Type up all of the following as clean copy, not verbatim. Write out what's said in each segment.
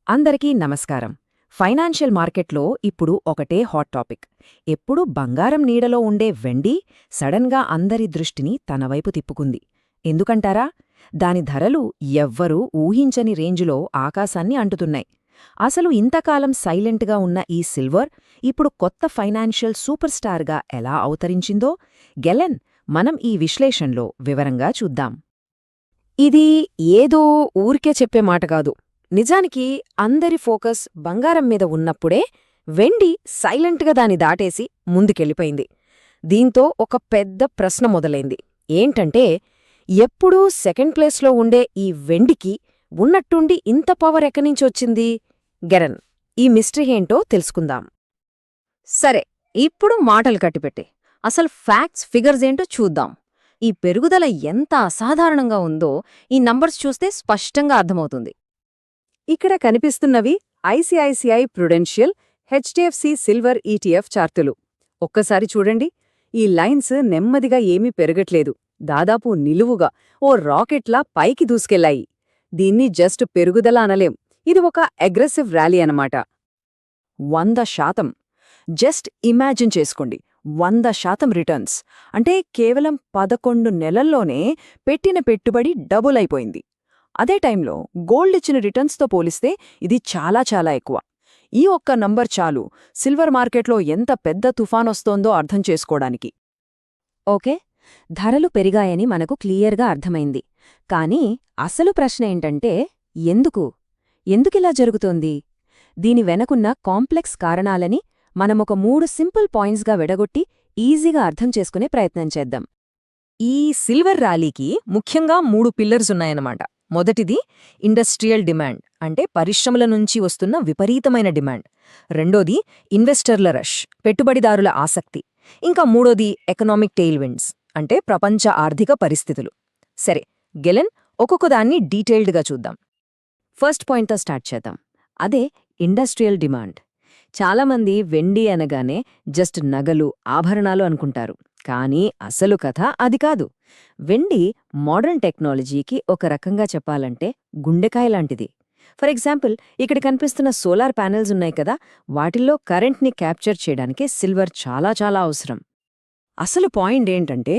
అందరికీ నమస్కారం. ఫైనాన్షియల్ మార్కెట్లో ఇప్పుడు ఒకటే హాట్ టాపిక్. ఎప్పుడూ బంగారం నీడలో ఉండే వెండి సడన్గా అందరి దృష్టిని తనవైపు తిప్పుకుంది. ఎందుకంటారా? దాని ధరలు ఎవ్వరూ ఊహించని రేంజులో ఆకాశాన్ని అంటుతున్నాయి. అసలు ఇంతకాలం సైలెంట్గా ఉన్న ఈ సిల్వర్ ఇప్పుడు కొత్త ఫైనాన్షియల్ సూపర్ స్టార్గా ఎలా అవతరించిందో గెలెన్ మనం ఈ విశ్లేషణలో వివరంగా చూద్దాం. ఇది ఏదో ఊరికే చెప్పే మాట కాదు. నిజానికి అందరి ఫోకస్ బంగారం మీద ఉన్నప్పుడే వెండి సైలెంట్గా దాన్ని దాటేసి ముందుకెళ్ళిపోయింది. దీంతో ఒక పెద్ద ప్రశ్న మొదలైంది. ఏంటంటే, ఎప్పుడూ సెకండ్ ప్లేస్లో ఉండే ఈ వెండికి ఉన్నట్టుండి ఇంత పవర్ ఎక్కడ్నించొచ్చింది? గెరన్, ఈ మిస్టరీ ఏంటో తెలుసుకుందాం. సరే, ఇప్పుడు మాటలు కట్టిపెట్టే అసలు ఫ్యాక్ట్స్ ఫిగర్స్ ఏంటో చూద్దాం. ఈ పెరుగుదల ఎంత అసాధారణంగా ఉందో ఈ నంబర్స్ చూస్తే స్పష్టంగా అర్థమవుతుంది. ఇక్కడ కనిపిస్తున్నవి ICICI prudential HDFC silver ETF చార్టులు. ఒక్కసారి చూడండి, ఈ లైన్స్ నెమ్మదిగా ఏమీ పెరగట్లేదు. దాదాపు నిలువుగా ఓ రాకెట్లా పైకి దూసుకెళ్లాయి. దీన్ని జస్ట్ పెరుగుదల అనలేం, ఇది ఒక అగ్రెసివ్ ర్యాలీ అనమాట. 100%. జస్ట్ ఇమాజిన్ చేసుకోండి, 100% రిటర్న్స్ అంటే కేవలం 11 నెలల్లోనే పెట్టిన పెట్టుబడి డబుల్ అయిపోయింది. అదే టైంలో గోల్డ్ ఇచ్చిన రిటర్న్స్తో పోలిస్తే ఇది చాలా చాలా ఎక్కువ. ఈ ఒక్క నంబర్ చాలు సిల్వర్ మార్కెట్లో ఎంత పెద్ద తుఫానొస్తోందో అర్థం చేసుకోవడానికి. ఓకే, ధరలు పెరిగాయని మనకు క్లియర్గా అర్థమైంది. కానీ అసలు ప్రశ్న ఏంటంటే, ఎందుకిలా జరుగుతోంది? దీని వెనకున్న కాంప్లెక్స్ కారణాలని మనమొక 3 సింపుల్ పాయింట్స్గా విడగొట్టి ఈజీగా అర్థం చేసుకునే ప్రయత్నం చేద్దాం. ఈ సిల్వర్ ర్యాలీకి ముఖ్యంగా 3 పిల్లర్స్ ఉన్నాయన్నమాట. మొదటిది ఇండస్ట్రియల్ డిమాండ్, అంటే పరిశ్రమల నుంచి వస్తున్న విపరీతమైన డిమాండ్. రెండోది ఇన్వెస్టర్ల రష్, పెట్టుబడిదారుల ఆసక్తి. ఇంకా మూడోది ఎకనామిక్ టెయిల్విండ్స్, అంటే ప్రపంచ ఆర్థిక పరిస్థితులు. సరే, గెలెన్, ఒక్కొక్కదాన్ని డీటెయిల్డ్గా చూద్దాం. ఫస్ట్ పాయింట్తో స్టార్ట్ చేద్దాం. అదే ఇండస్ట్రియల్ డిమాండ్. చాలామంది వెండి అనగానే జస్ట్ నగలు, ఆభరణాలు అనుకుంటారు. కానీ అసలు కథ అది కాదు. వెండి మోడర్న్ టెక్నాలజీకి ఒక రకంగా చెప్పాలంటే గుండెకాయ లాంటిది. ఫర్ ఎగ్జాంపుల్, ఇక్కడ కనిపిస్తున్న సోలార్ ప్యానెల్స్ ఉన్నాయి కదా, వాటిల్లో కరెంట్ని క్యాప్చర్ చేయడానికి సిల్వర్ చాలా చాలా అవసరం. అసలు పాయింట్ ఏంటంటే,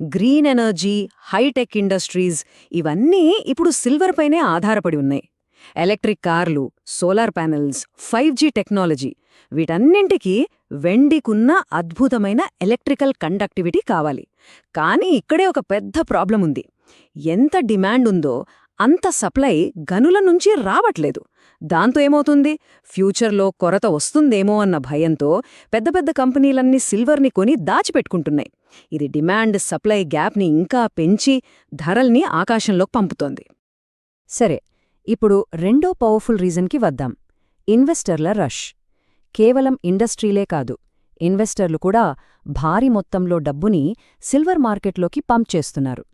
గ్రీన్ ఎనర్జీ, హైటెక్ ఇండస్ట్రీస్ ఇవన్నీ ఇప్పుడు సిల్వర్ పైనే ఆధారపడి ఉన్నాయి. ఎలక్ట్రిక్ కార్లు, సోలార్ ప్యానెల్స్, 5G టెక్నాలజీ, వీటన్నింటికీ వెండికున్న అద్భుతమైన ఎలక్ట్రికల్ కండక్టివిటీ కావాలి. కానీ ఇక్కడే ఒక పెద్ద ప్రాబ్లం ఉంది. ఎంత డిమాండ్ ఉందో అంత సప్లై గనుల నుంచి రావట్లేదు. దాంతో ఏమవుతుంది? ఫ్యూచర్లో కొరత వస్తుందేమో అన్న భయంతో పెద్ద పెద్ద కంపెనీలన్నీ సిల్వర్ని కొని దాచిపెట్టుకుంటున్నాయి. ఇది డిమాండ్ సప్లై గ్యాప్ని ఇంకా పెంచి ధరల్ని ఆకాశంలోకి పంపుతోంది. సరే, ఇప్పుడు రెండో పవర్ఫుల్ రీజన్కి వద్దాం. ఇన్వెస్టర్ల రష్. కేవలం ఇండస్ట్రీలే కాదు, ఇన్వెస్టర్లు కూడా భారీ మొత్తంలో డబ్బుని సిల్వర్ మార్కెట్లోకి పంప్ చేస్తున్నారు.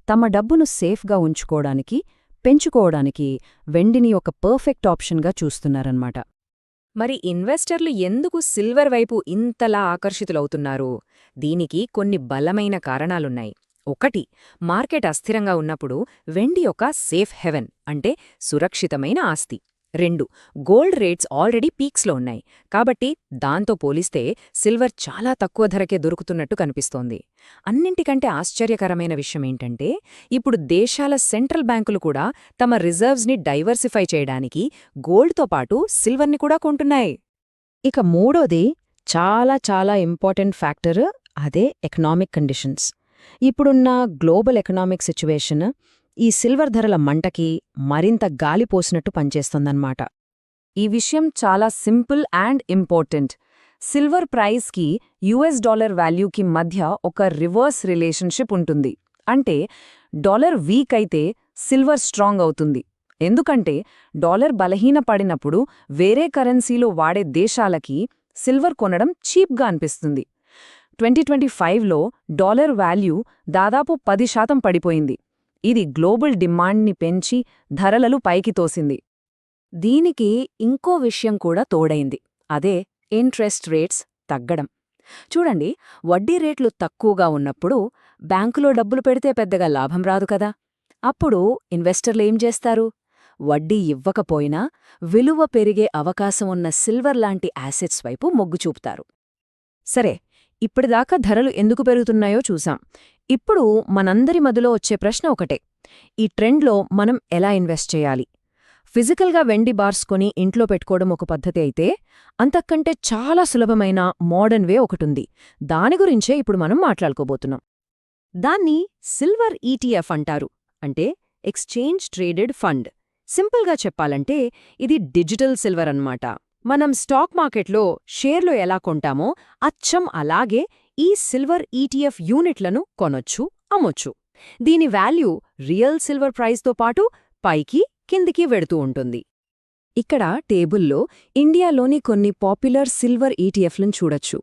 తమ డబ్బును సేఫ్గా ఉంచుకోవడానికి, పెంచుకోవడానికి వెండిని ఒక పర్ఫెక్ట్ ఆప్షన్గా చూస్తున్నారన్నమాట. మరి ఇన్వెస్టర్లు ఎందుకు సిల్వర్ వైపు ఇంతలా ఆకర్షితులవుతున్నారు? దీనికి కొన్ని బలమైన కారణాలున్నాయి. 1. మార్కెట్ అస్థిరంగా ఉన్నప్పుడు వెండి ఒక సేఫ్ హెవెన్, అంటే సురక్షితమైన ఆస్తి. 2. గోల్డ్ రేట్స్ ఆల్రెడీ పీక్స్లో ఉన్నాయి, కాబట్టి దాంతో పోలిస్తే సిల్వర్ చాలా తక్కువ ధరకే దొరుకుతున్నట్టు కనిపిస్తోంది. అన్నింటికంటే ఆశ్చర్యకరమైన విషయమేంటంటే, ఇప్పుడు దేశాల సెంట్రల్ బ్యాంకులు కూడా తమ రిజర్వ్స్ని డైవర్సిఫై చేయడానికి గోల్డ్తో పాటు సిల్వర్ని కూడా కొంటున్నాయి. ఇక మూడోది చాలా చాలా ఇంపార్టెంట్ ఫ్యాక్టర్, అదే ఎకనామిక్ కండిషన్స్. ఇప్పుడున్న గ్లోబల్ ఎకనామిక్ సిచ్యువేషన్ ఈ సిల్వర్ ధరల మంటకి మరింత గాలిపోసినట్టు పనిచేస్తోందన్నమాట. ఈ విషయం చాలా సింపుల్ అండ్ ఇంపార్టెంట్. సిల్వర్ ప్రైస్కి $US వాల్యూకి మధ్య ఒక రివర్స్ రిలేషన్షిప్ ఉంటుంది. అంటే డాలర్ వీక్ అయితే సిల్వర్ స్ట్రాంగ్ అవుతుంది. ఎందుకంటే డాలర్ బలహీనపడినప్పుడు వేరే కరెన్సీలో వాడే దేశాలకి సిల్వర్ కొనడం చీప్గా అనిపిస్తుంది. 2025లో డాలర్ వాల్యూ దాదాపు 10% పడిపోయింది. ఇది గ్లోబల్ డిమాండ్ని పెంచి ధరలను పైకి తోసింది. దీనికి ఇంకో విషయం కూడా తోడైంది, అదే ఇంట్రెస్ట్ రేట్స్ తగ్గడం. చూడండి, వడ్డీ రేట్లు తక్కువగా ఉన్నప్పుడు బ్యాంకులో డబ్బులు పెడితే పెద్దగా లాభం రాదు కదా. అప్పుడు ఇన్వెస్టర్లు ఏం చేస్తారు? వడ్డీ ఇవ్వకపోయినా విలువ పెరిగే అవకాశం ఉన్న సిల్వర్ లాంటి యాసెట్స్ వైపు మొగ్గు చూపుతారు. సరే, ఇప్పటిదాకా ధరలు ఎందుకు పెరుగుతున్నాయో చూసాం. ఇప్పుడు మనందరి మదిలో వచ్చే ప్రశ్న ఒకటే: ఈ ట్రెండ్లో మనం ఎలా ఇన్వెస్ట్ చేయాలి? ఫిజికల్గా వెండి బార్స్ కొని ఇంట్లో పెట్టుకోవడం ఒక పద్ధతి అయితే, అంతకంటే చాలా సులభమైన మోడర్న్ వే ఒకటుంది. దాని గురించే ఇప్పుడు మనం మాట్లాడుకోబోతున్నాం. దాన్ని సిల్వర్ ఈటీఎఫ్ అంటారు, అంటే ఎక్స్చేంజ్ ట్రేడెడ్ ఫండ్. సింపుల్గా చెప్పాలంటే ఇది డిజిటల్ సిల్వర్ అన్నమాట. మనం స్టాక్ మార్కెట్లో షేర్లు ఎలా కొంటామో అచ్చం అలాగే ఈ సిల్వర్ ఈటీఎఫ్ యూనిట్లను కొనొచ్చు, అమ్మొచ్చు. దీని వాల్యూ రియల్ సిల్వర్ ప్రైస్తో పాటు పైకి కిందికి వెడుతూ ఉంటుంది. ఇక్కడ టేబుల్లో ఇండియాలోని కొన్ని పాపులర్ సిల్వర్ ఈటీఎఫ్లను చూడొచ్చు.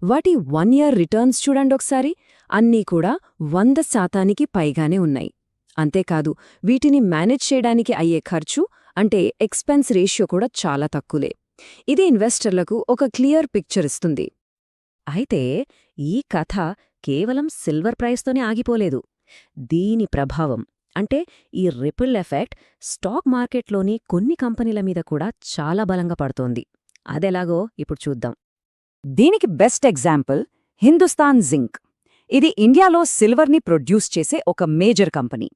వాటి 1 year రిటర్న్స్ చూడండొకసారి. అన్నీ కూడా 100% పైగానే ఉన్నాయి. అంతేకాదు, వీటిని మేనేజ్ చేయడానికి అయ్యే ఖర్చు అంటే ఎక్స్పెన్స్ రేషియో కూడా చాలా తక్కువే. ఇది ఇన్వెస్టర్లకు ఒక క్లియర్ పిక్చర్ ఇస్తుంది. అయితే ఈ కథ కేవలం సిల్వర్ ప్రైస్తోనే ఆగిపోలేదు. దీని ప్రభావం అంటే ఈ రిపుల్ ఎఫెక్ట్ స్టాక్ మార్కెట్లోని కొన్ని కంపెనీల మీద కూడా చాలా బలంగా పడుతోంది. అదెలాగో ఇప్పుడు చూద్దాం. దీనికి బెస్ట్ ఎగ్జాంపుల్ హిందుస్థాన్ జింక్. ఇది ఇండియాలో సిల్వర్ని ప్రొడ్యూస్ చేసే ఒక మేజర్ కంపెనీ.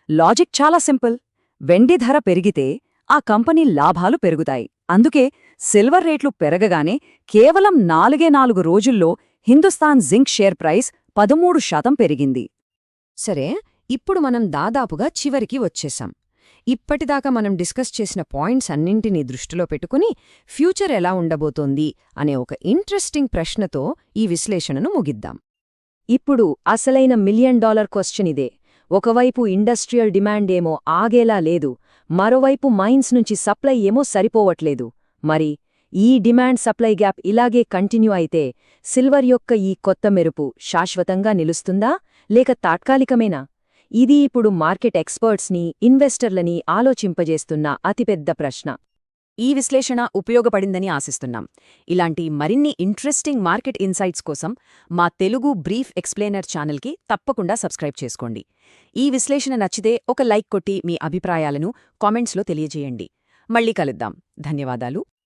లాజిక్ చాలా సింపుల్. వెండి ధర పెరిగితే ఆ కంపెనీ లాభాలు పెరుగుతాయి. అందుకే సిల్వర్ రేట్లు పెరగగానే కేవలం 4 రోజుల్లో హిందుస్థాన్ జింక్ షేర్ ప్రైస్ 13% పెరిగింది. సరే, ఇప్పుడు మనం దాదాపుగా చివరికి వచ్చేశాం. ఇప్పటిదాకా మనం డిస్కస్ చేసిన పాయింట్స్ అన్నింటినీ దృష్టిలో పెట్టుకుని ఫ్యూచర్ ఎలా ఉండబోతోంది అనే ఒక ఇంట్రెస్టింగ్ ప్రశ్నతో ఈ విశ్లేషణను ముగిద్దాం. ఇప్పుడు అసలైన $1 మిలియన్ క్వశ్చన్ ఇదే. ఒకవైపు ఇండస్ట్రియల్ డిమాండ్ ఏమో ఆగేలా లేదు, మరోవైపు మైన్స్ నుంచి సప్లై ఏమో సరిపోవట్లేదు. మరి ఈ డిమాండ్ సప్లై గ్యాప్ ఇలాగే కంటిన్యూ అయితే సిల్వర్ యొక్క ఈ కొత్త మెరుపు శాశ్వతంగా నిలుస్తుందా లేక తాత్కాలికమేనా? ఇది ఇప్పుడు మార్కెట్ ఎక్స్పర్ట్స్ని, ఇన్వెస్టర్లని ఆలోచింపజేస్తున్న అతిపెద్ద ప్రశ్న. ఈ విశ్లేషణ ఉపయోగపడిందని ఆశిస్తున్నాం. ఇలాంటి మరిన్ని ఇంట్రెస్టింగ్ మార్కెట్ ఇన్సైట్స్ కోసం మా తెలుగు బ్రీఫ్ ఎక్స్ప్లెయినర్ ఛానల్కి తప్పకుండా సబ్స్క్రైబ్ చేసుకోండి. ఈ విశ్లేషణ నచ్చితే ఒక లైక్ కొట్టి మీ అభిప్రాయాలను కామెంట్స్లో తెలియజేయండి. మళ్ళీ కలుద్దాం. ధన్యవాదాలు.